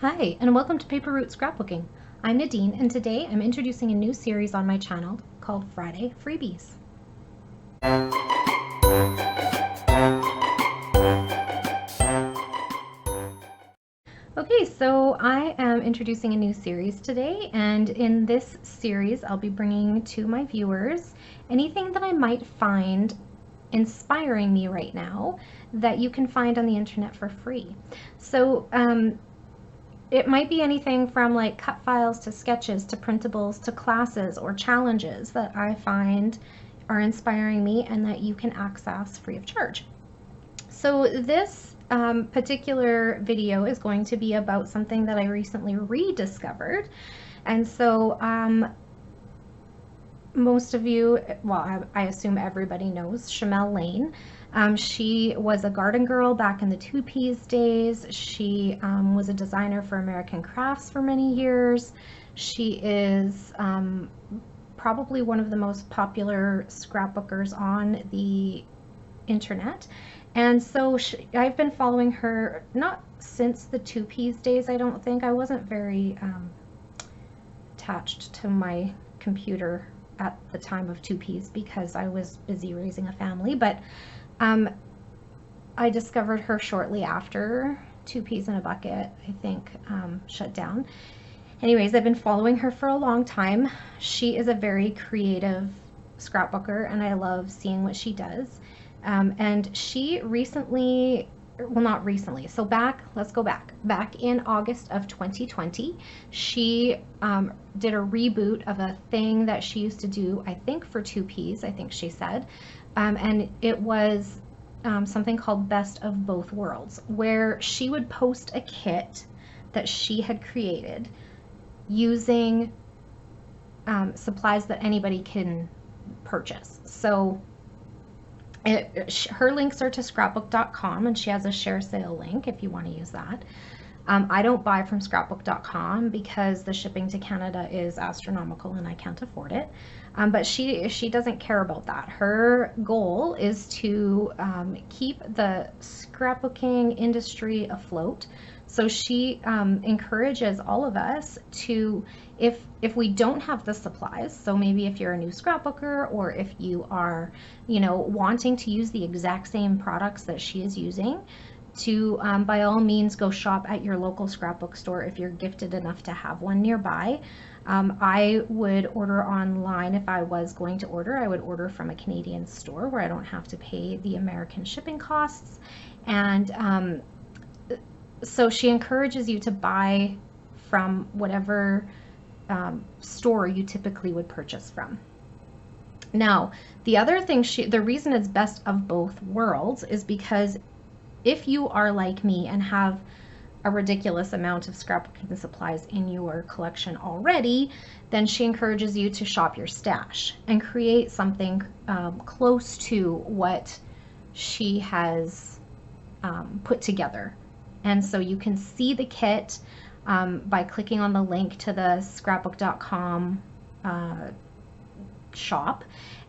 Hi, and welcome to Paper Route Scrapbooking. I'm Nadine, and today I'm introducing a new series on my channel called Friday Freebies. Okay, so I am introducing a new series today, and in this series I'll be bringing to my viewers anything that I might find inspiring me right now that you can find on the internet for free. So it might be anything from like cut files to sketches to printables to classes or challenges that I find are inspiring me and that you can access free of charge. So this particular video is going to be about something that I recently rediscovered. And so most of you, well, I assume everybody knows Shamel Lane. She was a garden girl back in the 2Ps days. She was a designer for American Crafts for many years. She is probably one of the most popular scrapbookers on the internet. And so I've been following her, not since the 2Ps days, I don't think. I wasn't very attached to my computer at the time of 2Ps because I was busy raising a family, but I discovered her shortly after 2Ps in a Bucket, I think, shut down. Anyways, I've been following her for a long time. She is a very creative scrapbooker, and I love seeing what she does. And she recently, well, not recently, so let's go back. Back in August of 2020, she did a reboot of a thing that she used to do, I think for 2Ps, I think she said. And it was something called Best of Both Worlds, where she would post a kit that she had created using supplies that anybody can purchase. So her links are to scrapbook.com, and she has a share sale link if you want to use that. I don't buy from scrapbook.com because the shipping to Canada is astronomical and I can't afford it. But she doesn't care about that. Her goal is to keep the scrapbooking industry afloat. So she encourages all of us to, if we don't have the supplies, so maybe if you're a new scrapbooker or if you are, wanting to use the exact same products that she is using, to by all means go shop at your local scrapbook store if you're gifted enough to have one nearby. I would order online. If I was going to order, I would order from a Canadian store where I don't have to pay the American shipping costs. And so she encourages you to buy from whatever store you typically would purchase from. Now, the other thing, the reason it's Best of Both Worlds is because if you are like me and have a ridiculous amount of scrapbooking supplies in your collection already, then she encourages you to shop your stash and create something close to what she has put together. And so you can see the kit by clicking on the link to the scrapbook.com shop,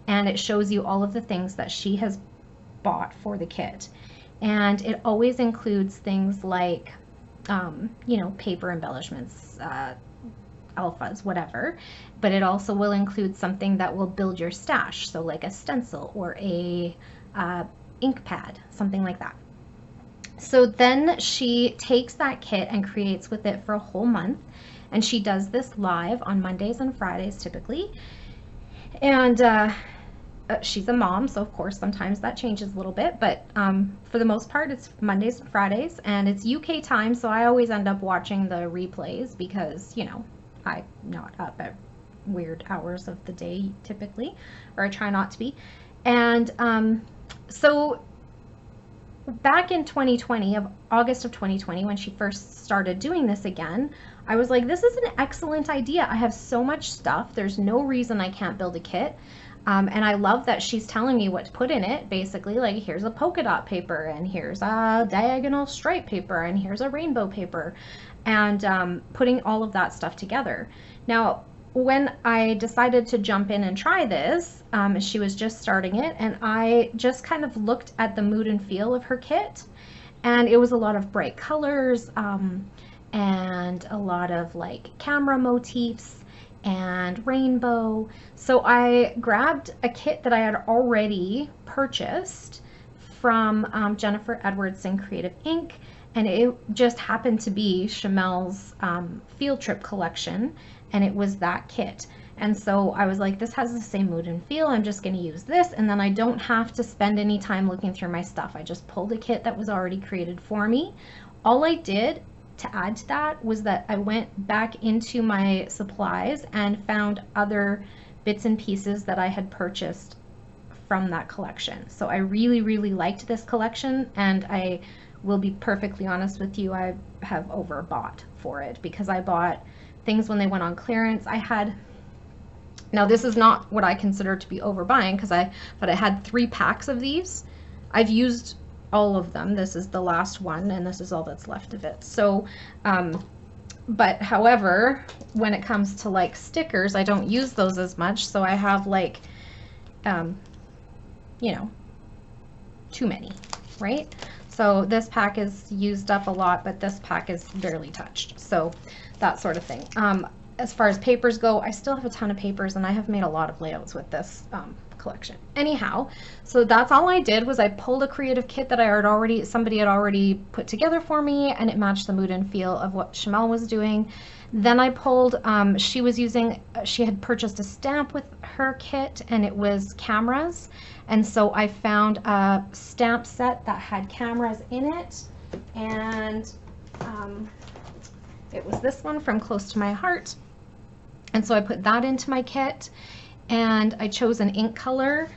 and it shows you all of the things that she has bought for the kit. And it always includes things like, paper embellishments, alphas, whatever. But it also will include something that will build your stash. So like a stencil or a ink pad, something like that. So then she takes that kit and creates with it for a whole month. And she does this live on Mondays and Fridays typically. And she's a mom, so of course sometimes that changes a little bit, but for the most part it's Mondays and Fridays, and it's UK time, so I always end up watching the replays because, I'm not up at weird hours of the day typically, or I try not to be. And so back in 2020, of August of 2020, when she first started doing this again, I was like, this is an excellent idea. I have so much stuff. There's no reason I can't build a kit. And I love that she's telling me what to put in it, basically, like here's a polka dot paper, and here's a diagonal stripe paper, and here's a rainbow paper, and putting all of that stuff together. Now, when I decided to jump in and try this, she was just starting it, and I just kind of looked at the mood and feel of her kit, and it was a lot of bright colors. and a lot of like camera motifs and rainbow. So I grabbed a kit that I had already purchased from Jennifer Edwardson Creative Inc. And it just happened to be Chamel's field trip collection, and it was that kit. And so I was like, this has the same mood and feel. I'm just going to use this, and then I don't have to spend any time looking through my stuff. I just pulled a kit that was already created for me. All I did to add to that was that I went back into my supplies and found other bits and pieces that I had purchased from that collection. So I really, really liked this collection, and I will be perfectly honest with you, I have overbought for it because I bought things when they went on clearance. Now this is not what I consider to be overbuying but I had 3 packs of these. I've used all of them. This is the last one, and this is all that's left of it. So, but however, when it comes to like stickers, I don't use those as much. So I have like, you know, too many, right? So this pack is used up a lot, but this pack is barely touched. So that sort of thing. As far as papers go, I still have a ton of papers, and I have made a lot of layouts with this collection. Anyhow, so that's all I did was I pulled a creative kit that somebody had already put together for me, and it matched the mood and feel of what Chamel was doing. Then I pulled, she had purchased a stamp with her kit, and it was cameras. And so I found a stamp set that had cameras in it, and it was this one from Close to My Heart. And so I put that into my kit, and I chose an ink color.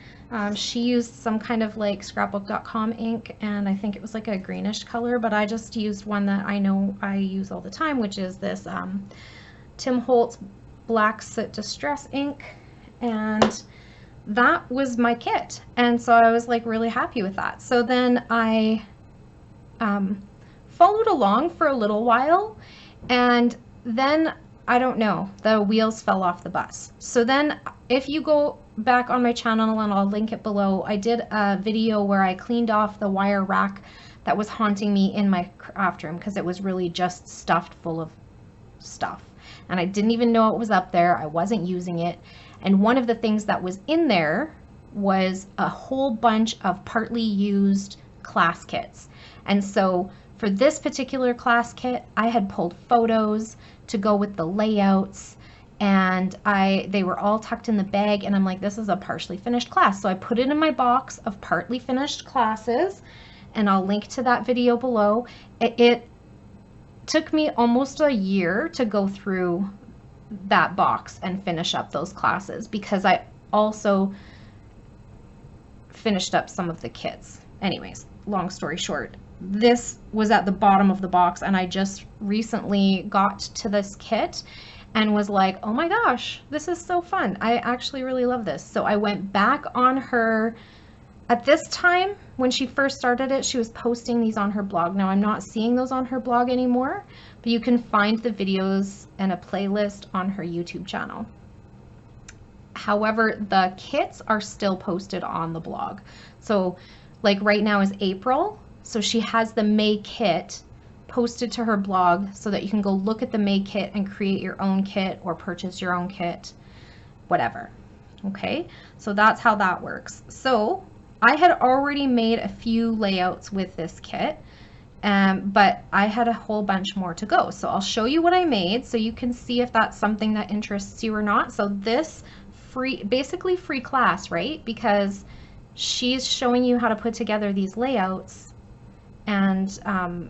She used some kind of like scrapbook.com ink, and I think it was like a greenish color, but I just used one that I know I use all the time, which is this Tim Holtz Black Soot Distress ink, and that was my kit. And so I was like really happy with that. So then I followed along for a little while, and then I don't know, the wheels fell off the bus. So then if you go back on my channel, and I'll link it below, I did a video where I cleaned off the wire rack that was haunting me in my craft room because it was really just stuffed full of stuff. And I didn't even know it was up there. I wasn't using it. And one of the things that was in there was a whole bunch of partly used class kits. And so for this particular class kit, I had pulled photos to go with the layouts, and they were all tucked in the bag, and I'm like, this is a partially finished class. So I put it in my box of partly finished classes, and I'll link to that video below. It took me almost a year to go through that box and finish up those classes, because I also finished up some of the kits. Anyways, long story short, this was at the bottom of the box, and I just recently got to this kit and was like, oh my gosh, this is so fun. I actually really love this. So I went back on her. At this time, when she first started it, she was posting these on her blog. Now I'm not seeing those on her blog anymore, but you can find the videos and a playlist on her YouTube channel. However, the kits are still posted on the blog. So like right now is April. So she has the May kit posted to her blog so that you can go look at the May kit and create your own kit or purchase your own kit, whatever. Okay, so that's how that works. So I had already made a few layouts with this kit, but I had a whole bunch more to go. So I'll show you what I made so you can see if that's something that interests you or not. So this basically free class, right? Because she's showing you how to put together these layouts and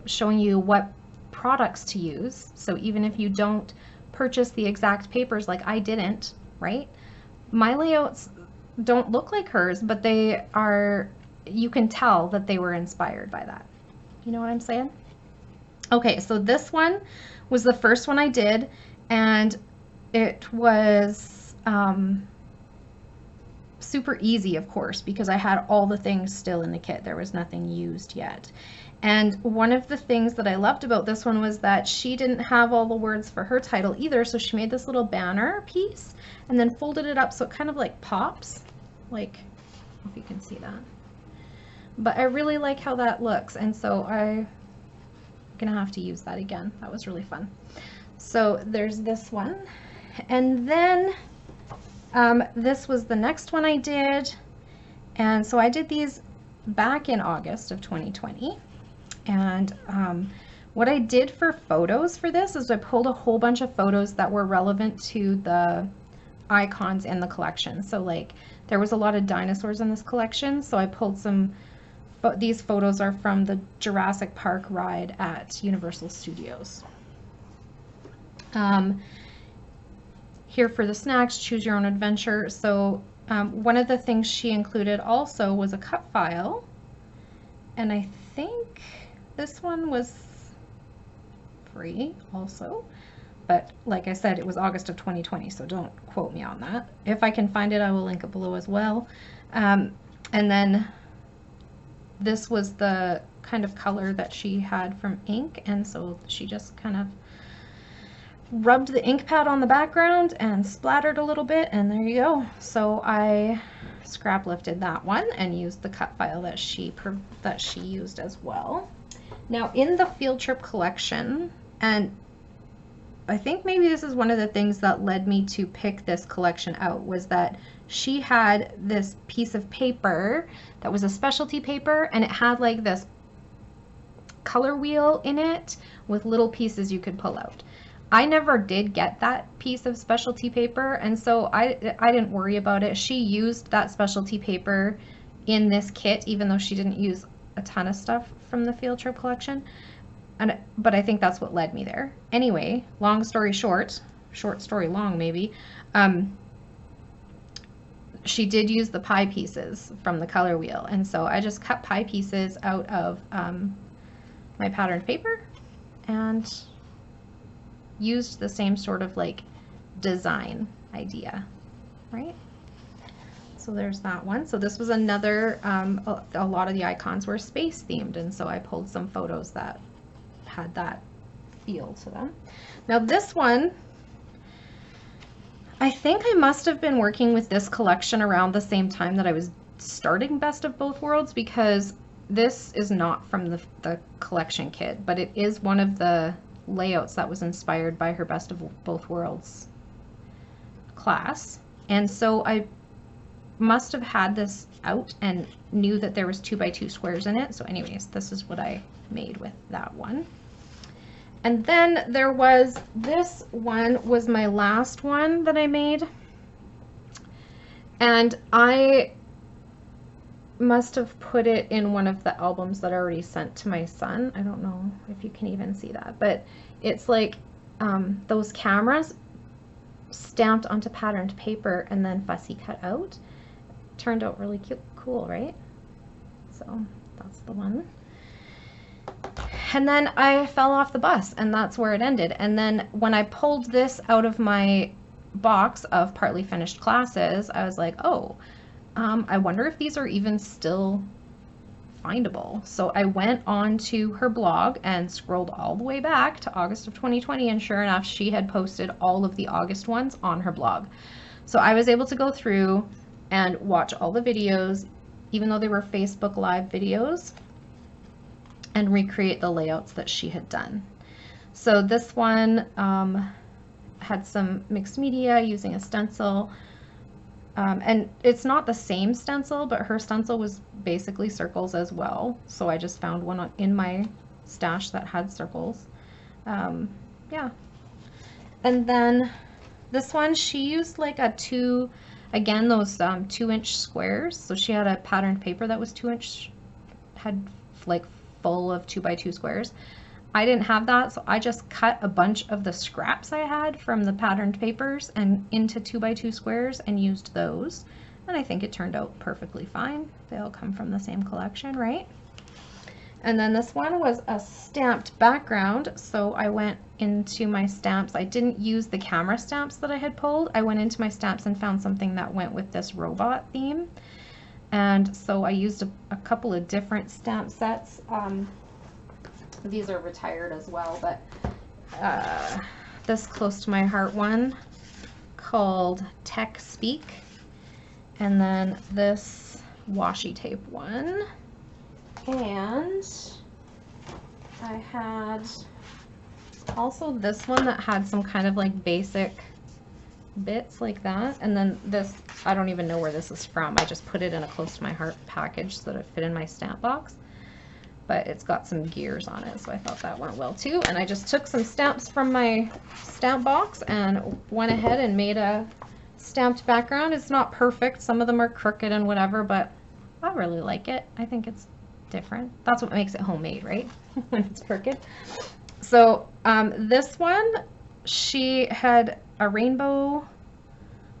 showing you what products to use. So even if you don't purchase the exact papers like I didn't, right? My layouts don't look like hers, but they are, you can tell that they were inspired by that. You know what I'm saying? Okay, so this one was the first one I did, and it was super easy, of course, because I had all the things still in the kit. There was nothing used yet. And one of the things that I loved about this one was that she didn't have all the words for her title either, so she made this little banner piece and then folded it up so it kind of like pops, like, I don't know if you can see that. But I really like how that looks, and so I gonna have to use that again. That was really fun. So there's this one. And then this was the next one I did. And so I did these back in August of 2020. And what I did for photos for this is I pulled a whole bunch of photos that were relevant to the icons in the collection. So like there was a lot of dinosaurs in this collection, so I pulled some, but these photos are from the Jurassic Park ride at Universal Studios. Here for the snacks, choose your own adventure. So one of the things she included also was a cut file, and I think this one was free also, but like I said, it was August of 2020, so don't quote me on that. If I can find it, I will link it below as well. And then this was the kind of color that she had from ink, and so she just kind of rubbed the ink pad on the background and splattered a little bit, and there you go. So I scrap lifted that one and used the cut file that she used as well. Now in the field trip collection, and I think maybe this is one of the things that led me to pick this collection out, was that she had this piece of paper that was a specialty paper, and it had like this color wheel in it with little pieces you could pull out. I never did get that piece of specialty paper, and so I didn't worry about it. She used that specialty paper in this kit, even though she didn't use a ton of stuff from the field trip collection. But I think that's what led me there. Anyway, long story short, short story long maybe, she did use the pie pieces from the color wheel, and so I just cut pie pieces out of my patterned paper and used the same sort of like design idea, right? So there's that one. So this was another, a lot of the icons were space themed, and so I pulled some photos that had that feel to them. Now this one, I think I must have been working with this collection around the same time that I was starting Best of Both Worlds, because this is not from the collection kit, but it is one of the layouts that was inspired by her Best of Both Worlds class. And so I must have had this out and knew that there was 2x2 squares in it. So anyways, this is what I made with that one. And then there was this one, was my last one that I made, and I must have put it in one of the albums that I already sent to my son. I don't know if you can even see that, but it's like those cameras stamped onto patterned paper and then fussy cut out. Turned out really cute, cool, right? So that's the one. And then I fell off the bus, and that's where it ended. And then when I pulled this out of my box of partly finished classes, I was like, oh, I wonder if these are even still findable. So I went on to her blog and scrolled all the way back to August of 2020, and sure enough, she had posted all of the August ones on her blog. So I was able to go through and watch all the videos, even though they were Facebook Live videos, and recreate the layouts that she had done. So this one had some mixed media using a stencil, and it's not the same stencil, but her stencil was basically circles as well. So I just found one in my stash that had circles. Yeah. And then this one, she used like a again, those 2-inch squares. So she had a patterned paper that was 2-inch, had like full of 2x2 squares. I didn't have that, so I just cut a bunch of the scraps I had from the patterned papers and into 2x2 squares and used those. And I think it turned out perfectly fine. They all come from the same collection, right? And then this one was a stamped background, so I went into my stamps. I didn't use the camera stamps that I had pulled. I went into my stamps and found something that went with this robot theme. And so I used a couple of different stamp sets. These are retired as well, but this close to my heart one called Tech Speak, and then this washi tape one, and I had also this one that had some kind of like basic bits like that. And then this, I don't even know where this is from. I just put it in a close to my heart package so that it fit in my stamp box. But it's got some gears on it, so I thought that went well too. And I just took some stamps from my stamp box and went ahead and made a stamped background. It's not perfect. Some of them are crooked and whatever, but I really like it. I think it's different. That's what makes it homemade, right? When it's crooked. So this one, she had a rainbow,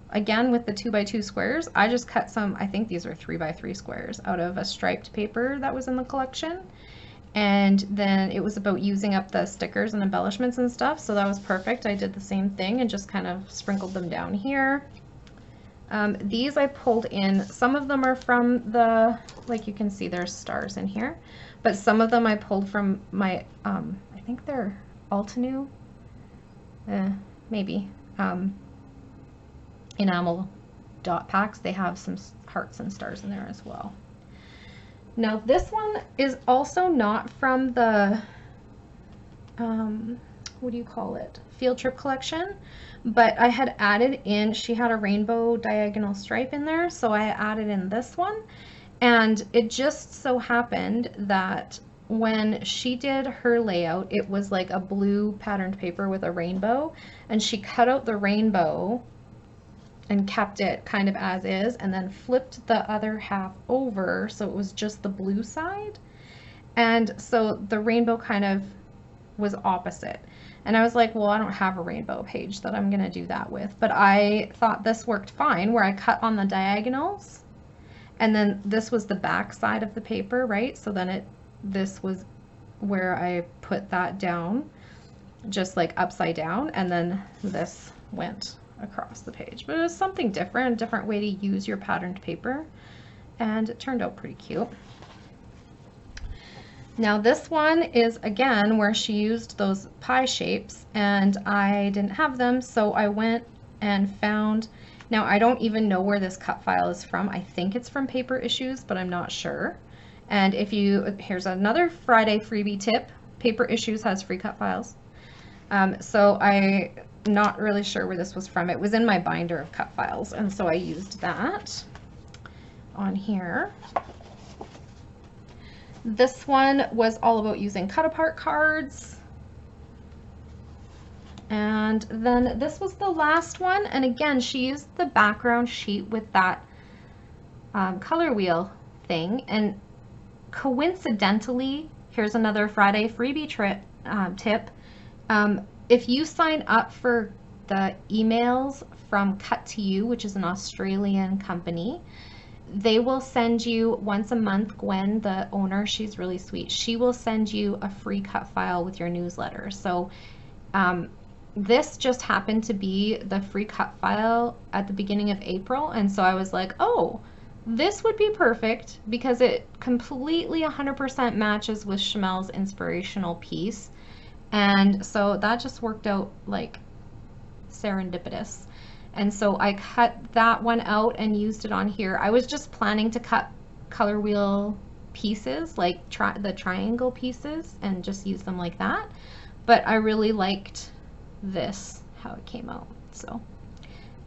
again with the 2x2 squares. I just cut some, I think these are 3x3 squares out of a striped paper that was in the collection. And then it was about using up the stickers and embellishments and stuff, so that was perfect. I did the same thing and just kind of sprinkled them down here. These I pulled in. Some of them are from the, like you can see there's stars in here, but some of them I pulled from my, I think they're Altenew, maybe, enamel dot packs. They have some hearts and stars in there as well. Now this one is also not from the, what do you call it, field trip collection, but I had added in, she had a rainbow diagonal stripe in there, so I added in this one. And it just so happened that when she did her layout, it was like a blue patterned paper with a rainbow, and she cut out the rainbow and kept it kind of as is, and then flipped the other half over so it was just the blue side. And so the rainbow kind of was opposite. And I was like, well, I don't have a rainbow page that I'm gonna do that with, but I thought this worked fine, where I cut on the diagonals, and then this was the back side of the paper, right? So then this was where I put that down, just like upside down, and then this went across the page. But it was something different, a different way to use your patterned paper, and it turned out pretty cute. Now this one is again where she used those pie shapes, and I didn't have them, so I went and found, now I don't even know where this cut file is from. I think it's from Paper Issues, but I'm not sure. And if you, here's another Friday freebie tip, Paper Issues has free cut files. So I'm not really sure where this was from. It was in my binder of cut files, and so I used that on here. This one was all about using cut apart cards. And then this was the last one. And again, she used the background sheet with that color wheel thing. And coincidentally, here's another Friday freebie tip. If you sign up for the emails from Cut to You, which is an Australian company, they will send you once a month. Gwen, the owner, she's really sweet. She will send you a free cut file with your newsletter. So this just happened to be the free cut file at the beginning of April. And so I was like, oh, this would be perfect because it completely 100% matches with Chamel's inspirational piece. And so that just worked out like serendipitous. And so I cut that one out and used it on here. I was just planning to cut color wheel pieces, like the triangle pieces, and just use them like that. But I really liked this, how it came out. So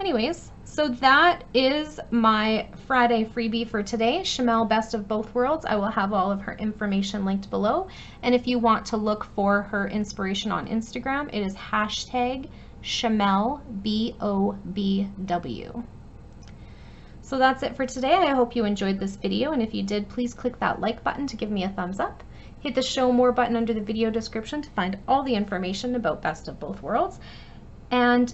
anyways, so that is my Friday freebie for today, Chamel Best of Both Worlds. I will have all of her information linked below. And if you want to look for her inspiration on Instagram, it is hashtag Chamel BOBW. So that's it for today. I hope you enjoyed this video, and if you did, please click that like button to give me a thumbs up. Hit the show more button under the video description to find all the information about Best of Both Worlds. And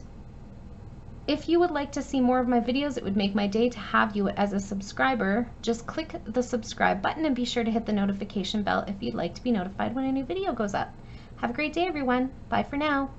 if you would like to see more of my videos, it would make my day to have you as a subscriber. Just click the subscribe button and be sure to hit the notification bell if you'd like to be notified when a new video goes up. Have a great day, everyone. Bye for now.